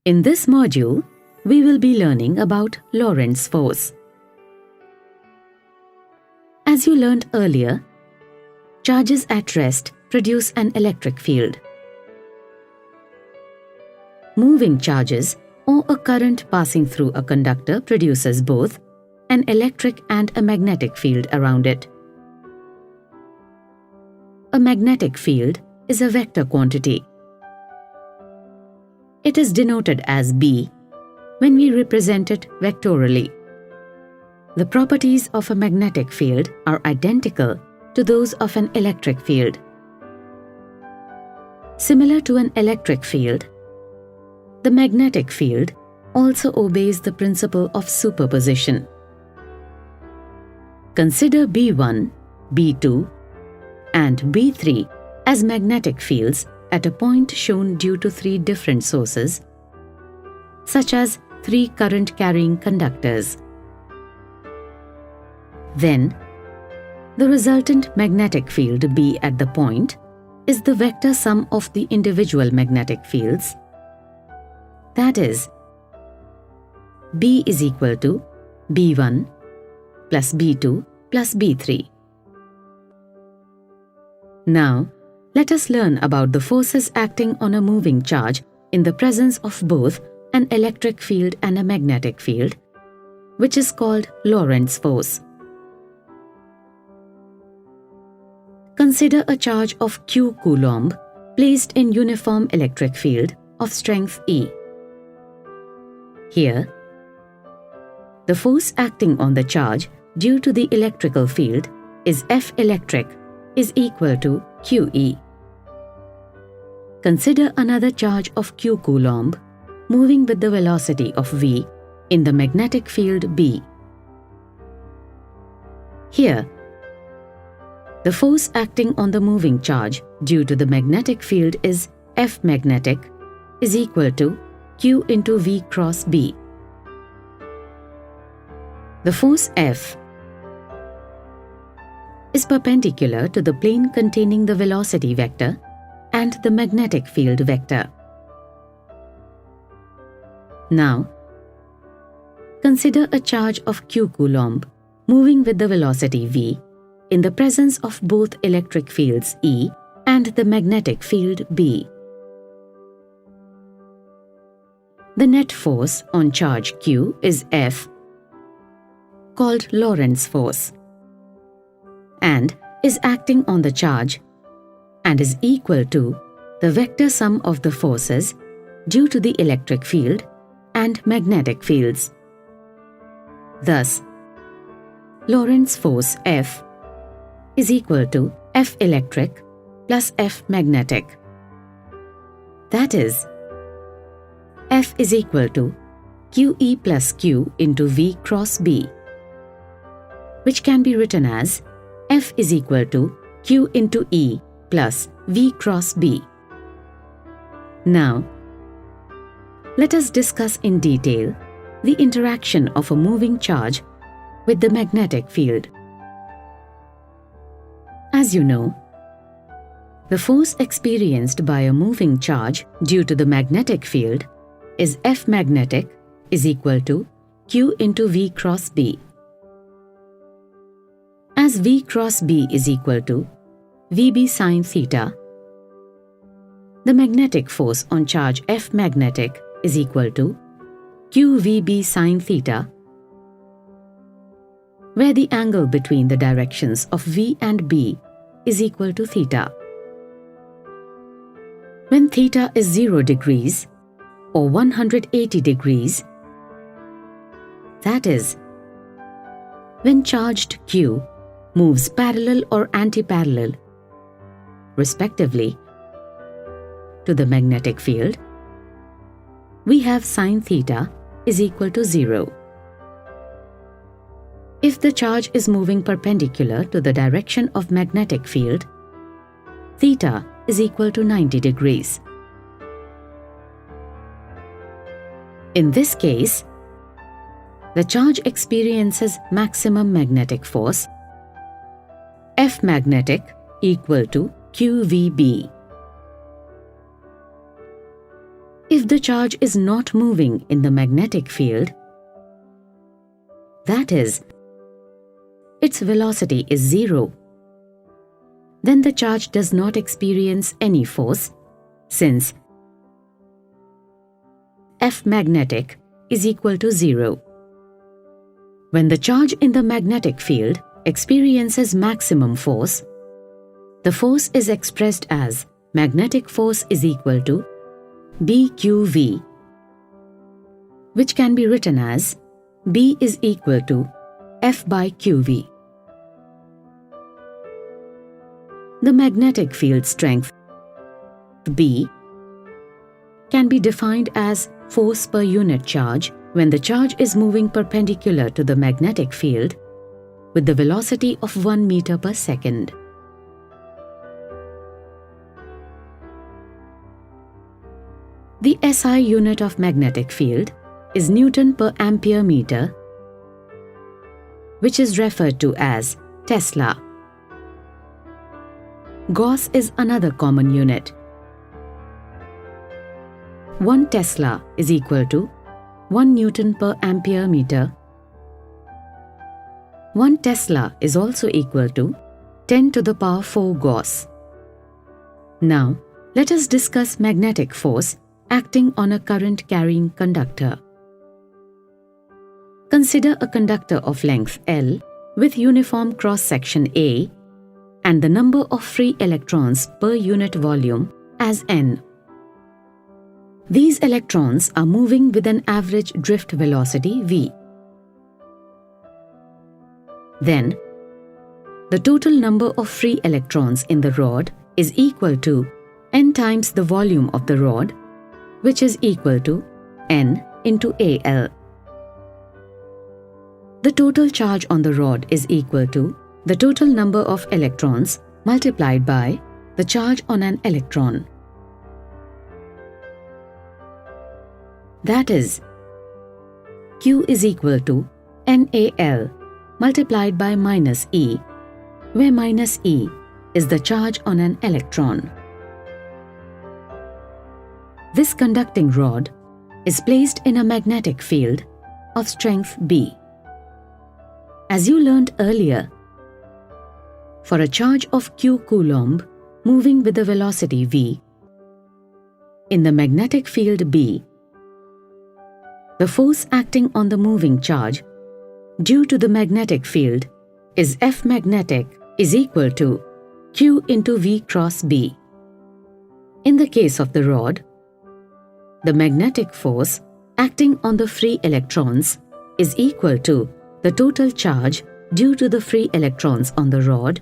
In this module, we will be learning about Lorentz force. As you learned earlier, charges at rest produce an electric field. Moving charges or a current passing through a conductor produces both an electric and a magnetic field around it. A magnetic field is a vector quantity. It is denoted as B when we represent it vectorially. The properties of a magnetic field are identical to those of an electric field. Similar to an electric field, the magnetic field also obeys the principle of superposition. Consider B1, B2, and B3 as magnetic fields at a point shown due to three different sources, such as three current-carrying conductors. Then, the resultant magnetic field B at the point is the vector sum of the individual magnetic fields. That is, B is equal to B1 plus B2 plus B3. Now, let us learn about the forces acting on a moving charge in the presence of both an electric field and a magnetic field, which is called Lorentz force. Consider a charge of Q coulomb placed in uniform electric field of strength E. Here, the force acting on the charge due to the electrical field is F electric is equal to QE. Consider another charge of Q coulomb moving with the velocity of V in the magnetic field B. Here, the force acting on the moving charge due to the magnetic field is F magnetic is equal to Q into V cross B. The force F is perpendicular to the plane containing the velocity vector and the magnetic field vector. Now, consider a charge of Q coulomb moving with the velocity V in the presence of both electric fields E and the magnetic field B. The net force on charge Q is F, called Lorentz force, and is acting on the charge and is equal to the vector sum of the forces due to the electric field and magnetic fields. Thus, Lorentz force F is equal to F electric plus F magnetic. That is, F is equal to QE plus Q into V cross B, which can be written as F is equal to Q into E plus V cross B. Now, let us discuss in detail the interaction of a moving charge with the magnetic field. As you know, the force experienced by a moving charge due to the magnetic field is F magnetic is equal to Q into V cross B. As V cross B is equal to VB sin theta, the magnetic force on charge F magnetic is equal to QVB sin theta, where the angle between the directions of V and B is equal to theta. When theta is 0 degrees or 180 degrees, that is, when charged Q moves parallel or anti-parallel, respectively, to the magnetic field, we have sin theta is equal to 0. If the charge is moving perpendicular to the direction of magnetic field, theta is equal to 90 degrees. In this case, the charge experiences maximum magnetic force, F magnetic equal to QVB. If if the charge is not moving in the magnetic field, that is, its velocity is 0, then the charge does not experience any force, since F magnetic is equal to 0. When the charge in the magnetic field experiences maximum force, the force is expressed as magnetic force is equal to BQV, which can be written as B is equal to F by QV. The magnetic field strength B can be defined as force per unit charge when the charge is moving perpendicular to the magnetic field with the velocity of 1 meter per second. The SI unit of magnetic field is Newton per ampere meter, which is referred to as Tesla. Gauss is another common unit. 1 Tesla is equal to 1 Newton per ampere meter. 1 Tesla is also equal to 10 to the power 4 Gauss. Now, let us discuss magnetic force acting on a current-carrying conductor. Consider a conductor of length L with uniform cross-section A and the number of free electrons per unit volume as N. These electrons are moving with an average drift velocity v. Then, the total number of free electrons in the rod is equal to N times the volume of the rod, which is equal to N into Al. The total charge on the rod is equal to the total number of electrons multiplied by the charge on an electron. That is, Q is equal to NAL multiplied by minus E, where minus E is the charge on an electron. This conducting rod is placed in a magnetic field of strength B. As you learned earlier, for a charge of Q coulomb moving with a velocity v, in the magnetic field B, the force acting on the moving charge due to the magnetic field is F magnetic is equal to Q into V cross B. In the case of the rod, the magnetic force acting on the free electrons is equal to the total charge due to the free electrons on the rod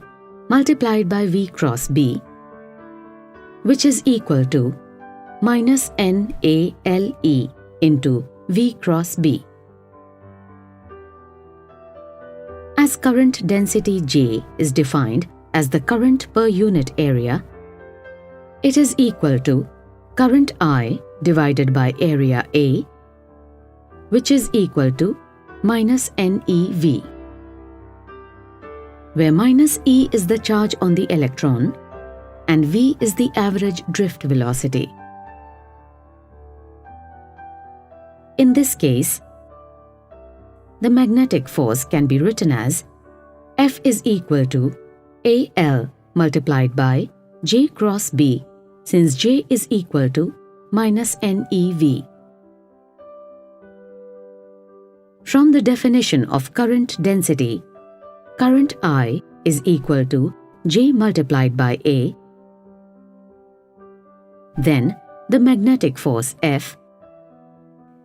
multiplied by V cross B, which is equal to minus NALE into V cross B. As current density J is defined as the current per unit area, it is equal to current I divided by area A, which is equal to minus NEV, where minus E is the charge on the electron and V is the average drift velocity. In this case, the magnetic force can be written as F is equal to AL multiplied by J cross B, since J is equal to minus NEV. From the definition of current density, current I is equal to J multiplied by A. Then the magnetic force F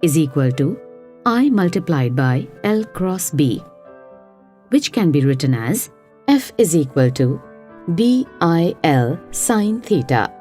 is equal to I multiplied by L cross B, which can be written as F is equal to BIL sin theta.